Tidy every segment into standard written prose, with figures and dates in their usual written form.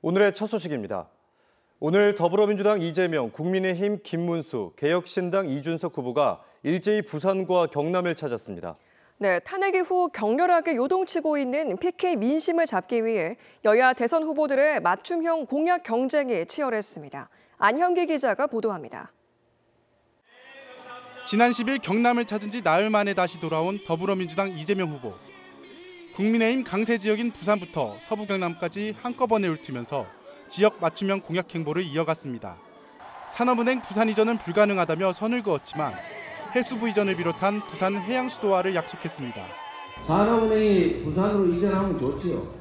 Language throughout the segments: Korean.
오늘의 첫 소식입니다. 오늘 더불어민주당 이재명, 국민의힘 김문수, 개혁신당 이준석 후보가 일제히 부산과 경남을 찾았습니다. 네, 탄핵 이후 격렬하게 요동치고 있는 PK 민심을 잡기 위해 여야 대선 후보들의 맞춤형 공약 경쟁이 치열했습니다. 안현기 기자가 보도합니다. 지난 10일 경남을 찾은 지 나흘 만에 다시 돌아온 더불어민주당 이재명 후보. 국민의힘 강세 지역인 부산부터 서부 경남까지 한꺼번에 훑으면서 지역 맞춤형 공약 행보를 이어갔습니다. 산업은행 부산 이전은 불가능하다며 선을 그었지만 해수부 이전을 비롯한 부산 해양 수도화를 약속했습니다. 산업은행이 부산으로 이전하면 좋지요.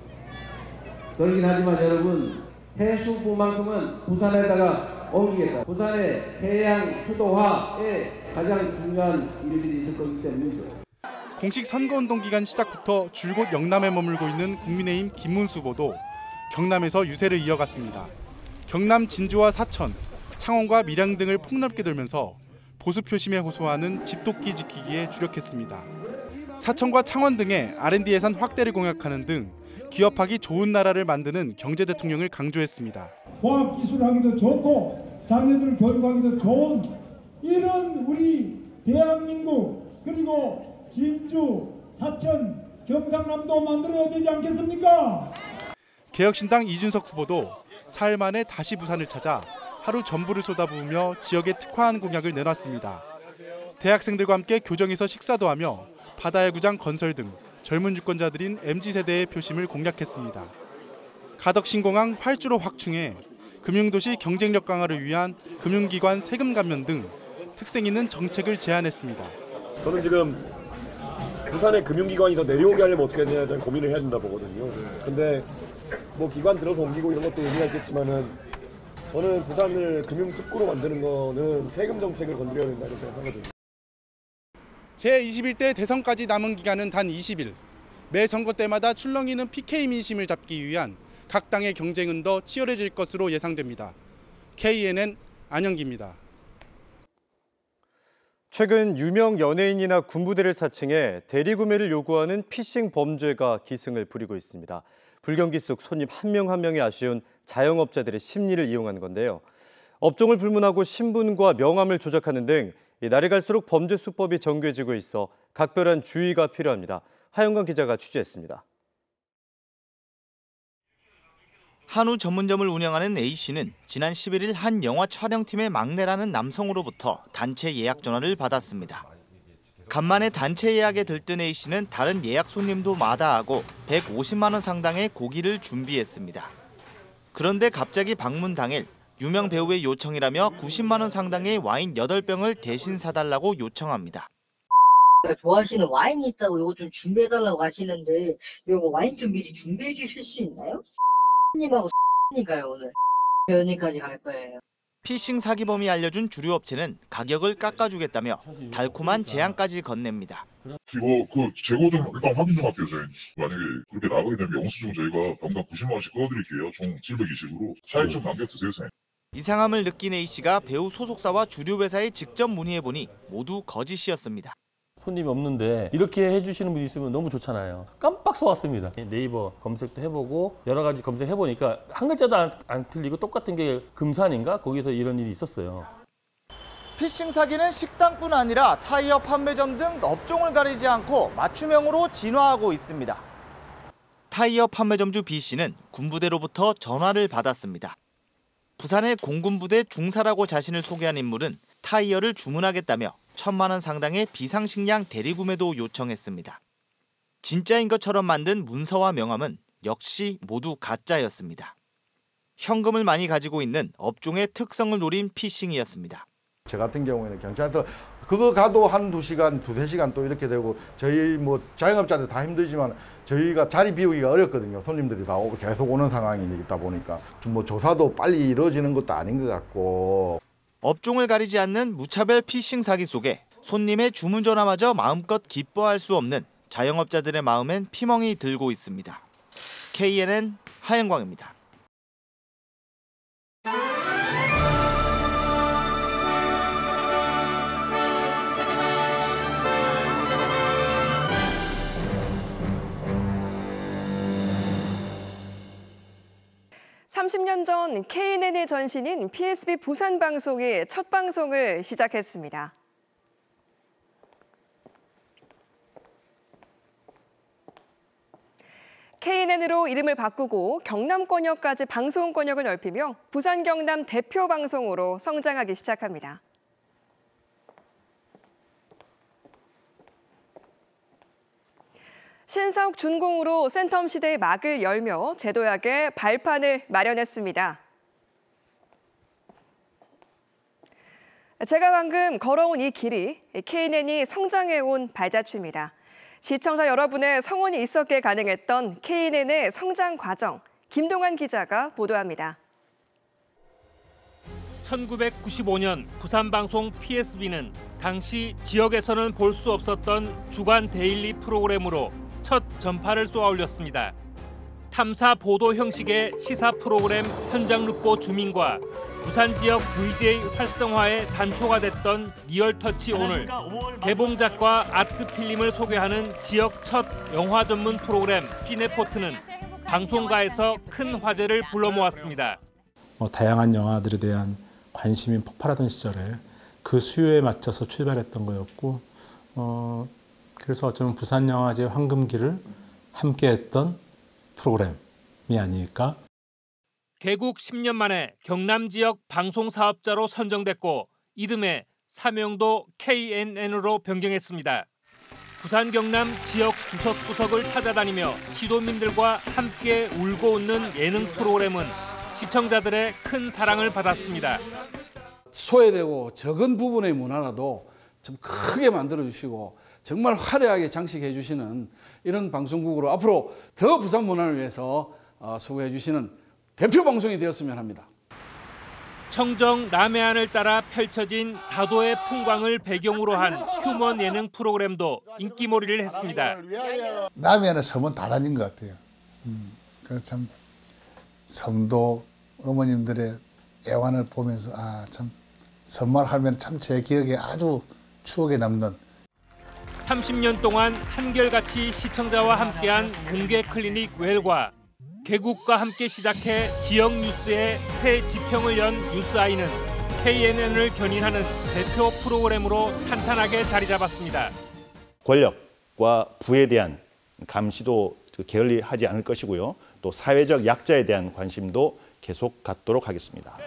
그러긴 하지만 여러분, 해수부만큼은 부산에다가 옮기겠다. 부산의 해양 수도화에 가장 중요한 일들이 있을 거기 때문이죠. 공식 선거운동 기간 시작부터 줄곧 영남에 머물고 있는 국민의힘 김문수 후보도 경남에서 유세를 이어갔습니다. 경남 진주와 사천, 창원과 밀양 등을 폭넓게 돌면서 보수 표심에 호소하는 집도끼 지키기에 주력했습니다. 사천과 창원 등의 R&D 예산 확대를 공약하는 등 기업하기 좋은 나라를 만드는 경제 대통령을 강조했습니다. 과학기술하기도 좋고 자녀들 교육하기도 좋은 이런 우리 대한민국 그리고 진주, 사천, 경상남도 만들어야 되지 않겠습니까? 개혁신당 이준석 후보도 사흘 만에 다시 부산을 찾아 하루 전부를 쏟아부으며 지역에 특화한 공약을 내놨습니다. 대학생들과 함께 교정에서 식사도 하며 바다야구장 건설 등 젊은 유권자들인 MZ세대의 표심을 공략했습니다. 가덕신공항 활주로 확충해 금융도시 경쟁력 강화를 위한 금융기관 세금 감면 등 특색 있는 정책을 제안했습니다. 저는 지금 부산의 금융기관이 더 내려오게 하려면 어떻게 해야 되냐 고민을 해야 된다 보거든요. 근데 뭐 기관 들어서 옮기고 이런 것도 의미가 있겠지만은 저는 부산을 금융특구로 만드는 거는 세금 정책을 건드려야 된다 이렇게 생각하거든요. 제21대 대선까지 남은 기간은 단 20일. 매 선거 때마다 출렁이는 PK 민심을 잡기 위한 각 당의 경쟁은 더 치열해질 것으로 예상됩니다. KNN 안현기입니다. 최근 유명 연예인이나 군부대를 사칭해 대리구매를 요구하는 피싱 범죄가 기승을 부리고 있습니다. 불경기 속 손님 한 명 한 명이 아쉬운 자영업자들의 심리를 이용한 건데요. 업종을 불문하고 신분과 명함을 조작하는 등 날이 갈수록 범죄 수법이 정교해지고 있어 각별한 주의가 필요합니다. 하영관 기자가 취재했습니다. 한우 전문점을 운영하는 A씨는 지난 11일 한 영화 촬영팀의 막내라는 남성으로부터 단체 예약 전화를 받았습니다. 간만에 단체 예약에 들뜬 A씨는 다른 예약 손님도 마다하고 150만 원 상당의 고기를 준비했습니다. 그런데 갑자기 방문 당일 유명 배우의 요청이라며 90만 원 상당의 와인 8병을 대신 사달라고 요청합니다. 좋아하시는 와인이 있다고 이거 좀 준비해달라고 하시는데 이거 와인 좀 미리 준비해 주실 수 있나요? 님하고 니까요 오늘 연희까지 갈 거예요. 피싱 사기범이 알려준 주류 업체는 가격을 깎아주겠다며 달콤한 제안까지 건넵니다. 이거 그 재고 좀 일단 확인 좀 할게요. 저희 만약에 그렇게 나가게 되면 영수증 저희가 병당 90만 원씩 꺼드릴게요. 총 720으로 차익 좀 남겨주세요. 선생님. 이상함을 느낀 A씨가 배우 소속사와 주류 회사에 직접 문의해보니 모두 거짓이었습니다. 손님이 없는데 이렇게 해주시는 분이 있으면 너무 좋잖아요. 깜빡 속았습니다. 네이버 검색도 해보고 여러 가지 검색해보니까 한 글자도 안 틀리고 똑같은 게 금산인가? 거기서 이런 일이 있었어요. 피싱 사기는 식당뿐 아니라 타이어 판매점 등 업종을 가리지 않고 맞춤형으로 진화하고 있습니다. 타이어 판매점주 B씨는 군부대로부터 전화를 받았습니다. 부산의 공군부대 중사라고 자신을 소개한 인물은 타이어를 주문하겠다며 1,000만 원 상당의 비상식량 대리구매도 요청했습니다. 진짜인 것처럼 만든 문서와 명함은 역시 모두 가짜였습니다. 현금을 많이 가지고 있는 업종의 특성을 노린 피싱이었습니다. 저 같은 경우에는 경찰서 그거 가도 한두 시간, 두세 시간 또 이렇게 되고 저희 뭐 자영업자들 다 힘들지만 저희가 자리 비우기가 어렵거든요. 손님들이 다 계속 오는 상황이다 보니까 뭐 조사도 빨리 이루어지는 것도 아닌 것 같고. 업종을 가리지 않는 무차별 피싱 사기 속에 손님의 주문 전화마저 마음껏 기뻐할 수 없는 자영업자들의 마음엔 피멍이 들고 있습니다. KNN 하영광입니다. 30년 전 KNN의 전신인 PSB 부산 방송이 첫 방송을 시작했습니다. KNN으로 이름을 바꾸고 경남권역까지 방송권역을 넓히며 부산 경남 대표 방송으로 성장하기 시작합니다. 신사옥 준공으로 센텀 시대의 막을 열며 제도약의 발판을 마련했습니다. 제가 방금 걸어온 이 길이 KNN이 성장해온 발자취입니다. 시청자 여러분의 성원이 있었기에 가능했던 KNN의 성장 과정, 김동환 기자가 보도합니다. 1995년 부산방송 PSB는 당시 지역에서는 볼 수 없었던 주간 데일리 프로그램으로 첫 전파를 쏘아 올렸습니다. 탐사 보도 형식의 시사 프로그램 현장 룩보 주민과 부산 지역 VJ 활성화의 단초가 됐던 리얼터치 오늘, 개봉작과 아트 필름을 소개하는 지역 첫 영화 전문 프로그램 시네포트는 방송가에서 큰 화제를 불러 모았습니다. 다양한 영화들에 대한 관심이 폭발하던 시절에 그 수요에 맞춰서 출발했던 거였고, 그래서 어쩌면 부산 영화제 황금기를 함께했던 프로그램이 아닐까. 개국 10년 만에 경남 지역 방송 사업자로 선정됐고 이듬해 사명도 KNN으로 변경했습니다. 부산 경남 지역 구석구석을 찾아다니며 시도민들과 함께 울고 웃는 예능 프로그램은 시청자들의 큰 사랑을 받았습니다. 소외되고 적은 부분의 문화라도 좀 크게 만들어주시고 정말 화려하게 장식해 주시는 이런 방송국으로 앞으로 더 부산 문화를 위해서 수고해 주시는 대표 방송이 되었으면 합니다. 청정 남해안을 따라 펼쳐진 다도의 풍광을 배경으로 한 휴먼 예능 프로그램도 인기몰이를 했습니다. 남해안의 섬은 다 다닌 것 같아요. 그래서 참 섬도 어머님들의 애환을 보면서 참 섬만 하면 참 제 기억에 아주 추억에 남는. 30년 동안 한결같이 시청자와 함께한 공개 클리닉 웰과 개국과 함께 시작해 지역 뉴스의 새 지평을 연 뉴스아이는 KNN을 견인하는 대표 프로그램으로 탄탄하게 자리 잡았습니다. 권력과 부에 대한 감시도 게을리하지 않을 것이고요. 또 사회적 약자에 대한 관심도 계속 갖도록 하겠습니다.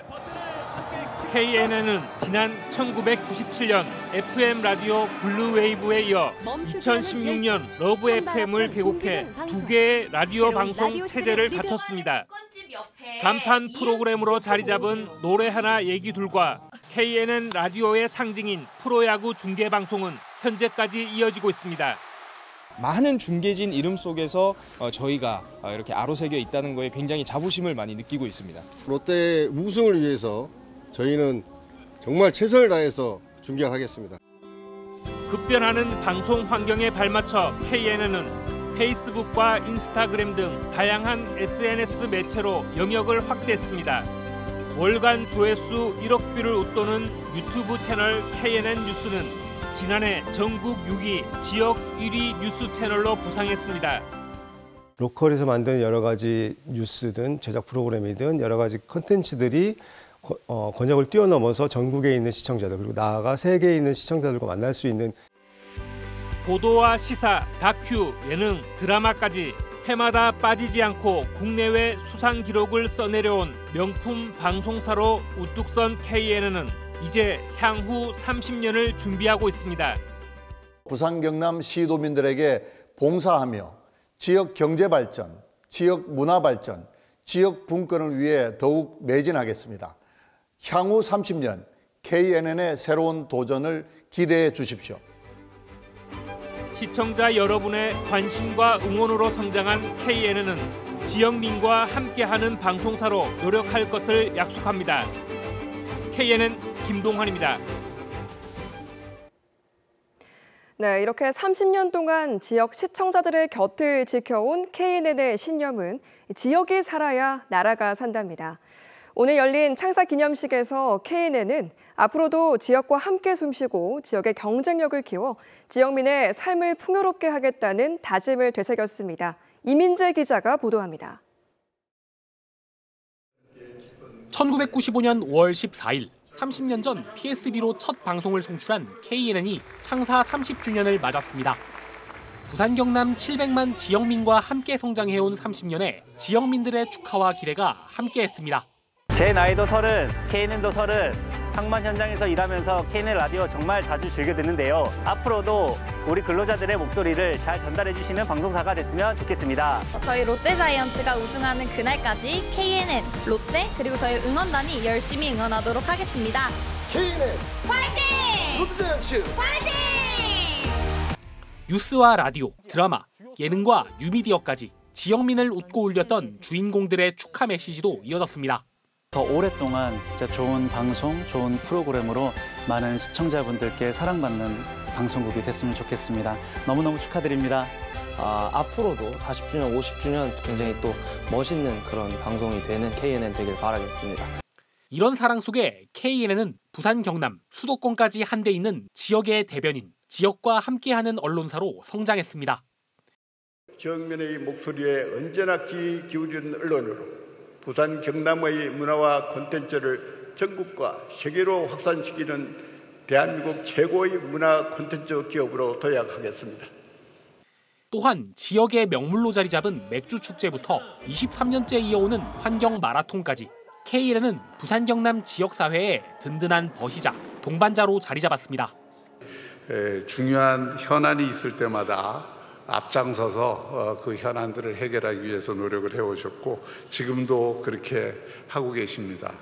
KNN은 지난 1997년 FM 라디오 블루웨이브에 이어 2016년 러브 FM을 개국해 2개의 라디오 방송 체제를 갖췄습니다. 간판 프로그램으로 자리 잡은 노래 하나 얘기 둘과 KNN 라디오의 상징인 프로야구 중계 방송은 현재까지 이어지고 있습니다. 많은 중계진 이름 속에서 저희가 이렇게 아로새겨 있다는 거에 굉장히 자부심을 많이 느끼고 있습니다. 롯데 우승을 위해서 저희는 정말 최선을 다해서 중계를 하겠습니다. 급변하는 방송 환경에 발맞춰 KNN은 페이스북과 인스타그램 등 다양한 SNS 매체로 영역을 확대했습니다. 월간 조회수 1억 뷰를 웃도는 유튜브 채널 KNN 뉴스는 지난해 전국 6위, 지역 1위 뉴스 채널로 부상했습니다. 로컬에서 만든 여러 가지 뉴스든 제작 프로그램이든 여러 가지 콘텐츠들이 권역을 뛰어넘어서 전국에 있는 시청자들 그리고 나아가 세계에 있는 시청자들과 만날 수 있는 보도와 시사, 다큐, 예능, 드라마까지 해마다 빠지지 않고 국내외 수상 기록을 써내려온 명품 방송사로 우뚝 선 KNN은 이제 향후 30년을 준비하고 있습니다. 부산 경남 시도민들에게 봉사하며 지역 경제 발전, 지역 문화 발전, 지역 분권을 위해 더욱 매진하겠습니다. 향후 30년 KNN의 새로운 도전을 기대해 주십시오. 시청자 여러분의 관심과 응원으로 성장한 KNN은 지역민과 함께하는 방송사로 노력할 것을 약속합니다. KNN 김동환입니다. 네, 이렇게 30년 동안 지역 시청자들의 곁을 지켜온 KNN의 신념은 지역이 살아야 나라가 산답니다. 오늘 열린 창사 기념식에서 KNN은 앞으로도 지역과 함께 숨쉬고 지역의 경쟁력을 키워 지역민의 삶을 풍요롭게 하겠다는 다짐을 되새겼습니다. 이민재 기자가 보도합니다. 1995년 5월 14일 30년 전 PSB로 첫 방송을 송출한 KNN이 창사 30주년을 맞았습니다. 부산 경남 700만 지역민과 함께 성장해온 30년에 지역민들의 축하와 기대가 함께했습니다. 제 나이도 30, KNN도 30, 항만 현장에서 일하면서 KNN 라디오 정말 자주 즐겨 듣는데요. 앞으로도 우리 근로자들의 목소리를 잘 전달해 주시는 방송사가 됐으면 좋겠습니다. 저희 롯데자이언츠가 우승하는 그날까지 KNN, 롯데, 그리고 저희 응원단이 열심히 응원하도록 하겠습니다. KNN 화이팅! 롯데자이언츠 화이팅! 뉴스와 라디오, 드라마, 예능과 뉴미디어까지 지역민을 웃고 울렸던 주인공들의 축하 메시지도 이어졌습니다. 더 오랫동안 진짜 좋은 방송, 좋은 프로그램으로 많은 시청자분들께 사랑받는 방송국이 됐으면 좋겠습니다. 너무너무 축하드립니다. 앞으로도 40주년, 50주년 굉장히 또 멋있는 그런 방송이 되는 KNN 되길 바라겠습니다. 이런 사랑 속에 KNN은 부산, 경남, 수도권까지 한데 있는 지역의 대변인, 지역과 함께하는 언론사로 성장했습니다. 지역민의 목소리에 언제나 귀 기울이는 언론으로 부산, 경남의 문화와 콘텐츠를 전국과 세계로 확산시키는 대한민국 최고의 문화 콘텐츠 기업으로 도약하겠습니다. 또한 지역의 명물로 자리 잡은 맥주 축제부터 23년째 이어오는 환경 마라톤까지 KNN은 부산, 경남 지역사회의 든든한 버시자, 동반자로 자리 잡았습니다. 중요한 현안이 있을 때마다 앞장서서 그 현안들을 해결하기 위해서 노력을 해오셨고 지금도 그렇게 하고 계십니다.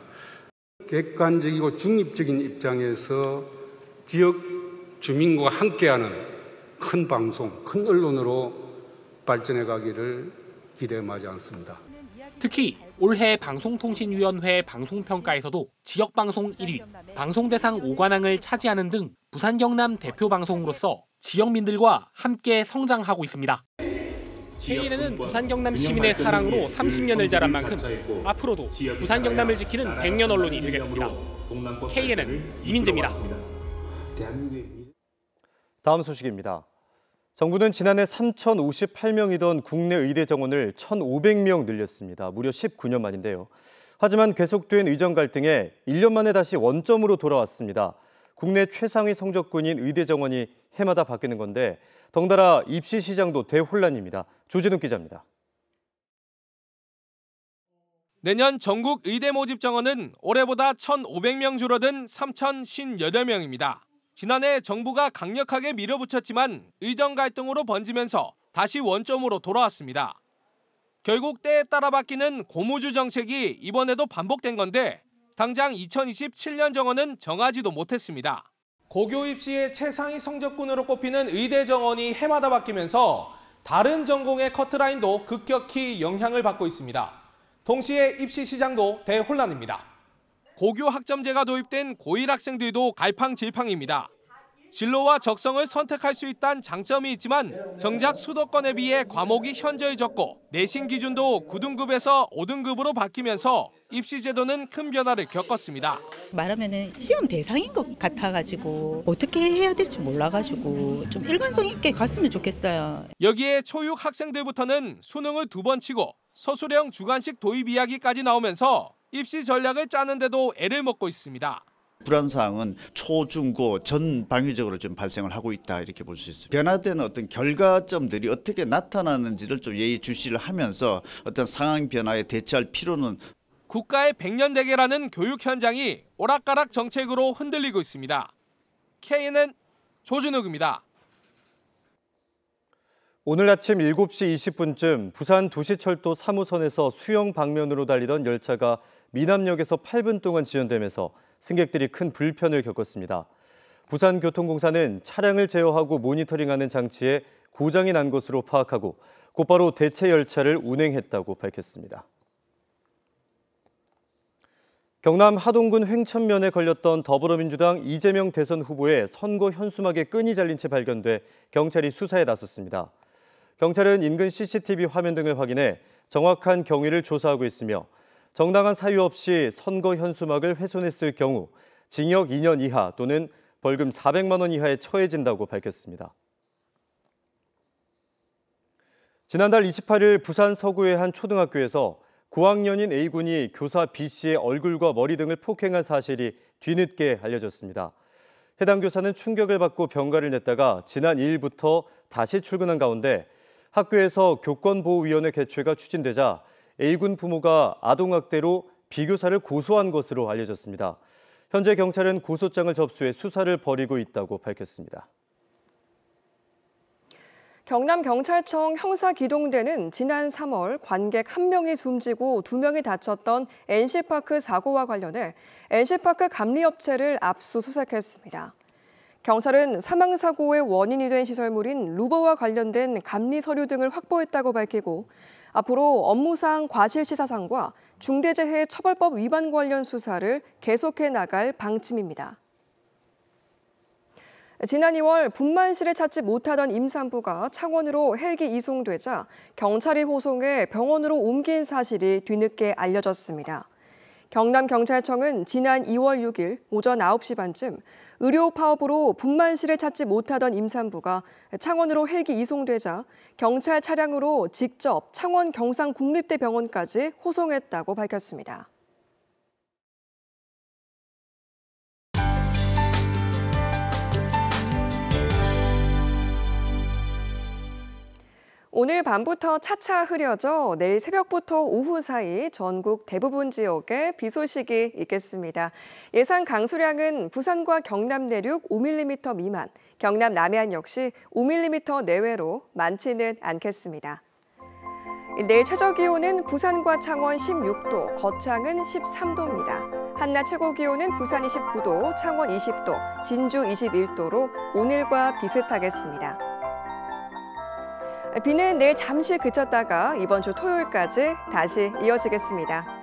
객관적이고 중립적인 입장에서 지역 주민과 함께하는 큰 방송, 큰 언론으로 발전해 가기를 기대하지 않습니다. 특히 올해 방송통신위원회 방송평가에서도 지역방송 1위, 방송대상 5관왕을 차지하는 등 부산, 경남 대표 방송으로서 지역민들과 함께 성장하고 있습니다. KNN은 부산, 경남 시민의 사랑으로 30년을 자란 만큼 앞으로도 부산, 경남을 지키는 100년 언론이 되겠습니다. KNN 이민재입니다. 다음 소식입니다. 정부는 지난해 3,058명이던 국내 의대 정원을 1,500명 늘렸습니다. 무려 19년 만인데요. 하지만 계속된 의정 갈등에 1년 만에 다시 원점으로 돌아왔습니다. 국내 최상위 성적군인 의대 정원이 해마다 바뀌는 건데 덩달아 입시 시장도 대혼란입니다. 조진욱 기자입니다. 내년 전국 의대 모집 정원은 올해보다 1,500명 줄어든 3,058명입니다. 지난해 정부가 강력하게 밀어붙였지만 의정 갈등으로 번지면서 다시 원점으로 돌아왔습니다. 결국 때에 따라 바뀌는 고무줄 정책이 이번에도 반복된 건데 당장 2027년 정원은 정하지도 못했습니다. 고교 입시의 최상위 성적군으로 꼽히는 의대 정원이 해마다 바뀌면서 다른 전공의 커트라인도 급격히 영향을 받고 있습니다. 동시에 입시 시장도 대혼란입니다. 고교 학점제가 도입된 고1 학생들도 갈팡질팡입니다. 진로와 적성을 선택할 수 있다는 장점이 있지만 정작 수도권에 비해 과목이 현저히 적고 내신 기준도 9등급에서 5등급으로 바뀌면서 입시 제도는 큰 변화를 겪었습니다. 말하면은 시험 대상인 것 같아가지고 어떻게 해야 될지 몰라가지고 좀 일관성 있게 갔으면 좋겠어요. 여기에 초육 학생들부터는 수능을 2번 치고 서술형 주관식 도입 이야기까지 나오면서 입시 전략을 짜는데도 애를 먹고 있습니다. 불안사항은 초, 중, 고 전방위적으로 좀 발생을 하고 있다 이렇게 볼 수 있습니다. 변화되는 어떤 결과점들이 어떻게 나타나는지를 좀 예의주시를 하면서 어떤 상황 변화에 대처할 필요는 국가의 100년 대계라는 교육 현장이 오락가락 정책으로 흔들리고 있습니다. KNN 조준욱입니다. 오늘 아침 7시 20분쯤 부산 도시철도 3호선에서 수영 방면으로 달리던 열차가 미남역에서 8분 동안 지연되면서 승객들이 큰 불편을 겪었습니다. 부산교통공사는 차량을 제어하고 모니터링하는 장치에 고장이 난 것으로 파악하고 곧바로 대체 열차를 운행했다고 밝혔습니다. 경남 하동군 횡천면에 걸렸던 더불어민주당 이재명 대선 후보의 선거 현수막에 끈이 잘린 채 발견돼 경찰이 수사에 나섰습니다. 경찰은 인근 CCTV 화면 등을 확인해 정확한 경위를 조사하고 있으며 정당한 사유 없이 선거 현수막을 훼손했을 경우 징역 2년 이하 또는 벌금 400만 원 이하에 처해진다고 밝혔습니다. 지난달 28일 부산 서구의 한 초등학교에서 고학년인 A군이 교사 B씨의 얼굴과 머리 등을 폭행한 사실이 뒤늦게 알려졌습니다. 해당 교사는 충격을 받고 병가를 냈다가 지난 2일부터 다시 출근한 가운데 학교에서 교권보호위원회 개최가 추진되자 A군 부모가 아동학대로 B교사를 고소한 것으로 알려졌습니다. 현재 경찰은 고소장을 접수해 수사를 벌이고 있다고 밝혔습니다. 경남경찰청 형사기동대는 지난 3월 관객 1명이 숨지고 2명이 다쳤던 NC파크 사고와 관련해 NC파크 감리업체를 압수수색했습니다. 경찰은 사망사고의 원인이 된 시설물인 루버와 관련된 감리 서류 등을 확보했다고 밝히고 앞으로 업무상 과실치사상과 중대재해 처벌법 위반 관련 수사를 계속해 나갈 방침입니다. 지난 2월 분만실을 찾지 못하던 임산부가 창원으로 헬기 이송되자 경찰이 호송해 병원으로 옮긴 사실이 뒤늦게 알려졌습니다. 경남경찰청은 지난 2월 6일 오전 9시 반쯤 의료 파업으로 분만실을 찾지 못하던 임산부가 창원으로 헬기 이송되자 경찰 차량으로 직접 창원 경상국립대병원까지 호송했다고 밝혔습니다. 오늘 밤부터 차차 흐려져 내일 새벽부터 오후 사이 전국 대부분 지역에 비 소식이 있겠습니다. 예상 강수량은 부산과 경남 내륙 5mm 미만, 경남 남해안 역시 5mm 내외로 많지는 않겠습니다. 내일 최저기온은 부산과 창원 16도, 거창은 13도입니다. 한낮 최고기온은 부산 29도, 창원 20도, 진주 21도로 오늘과 비슷하겠습니다. 비는 내일 잠시 그쳤다가 이번 주 토요일까지 다시 이어지겠습니다.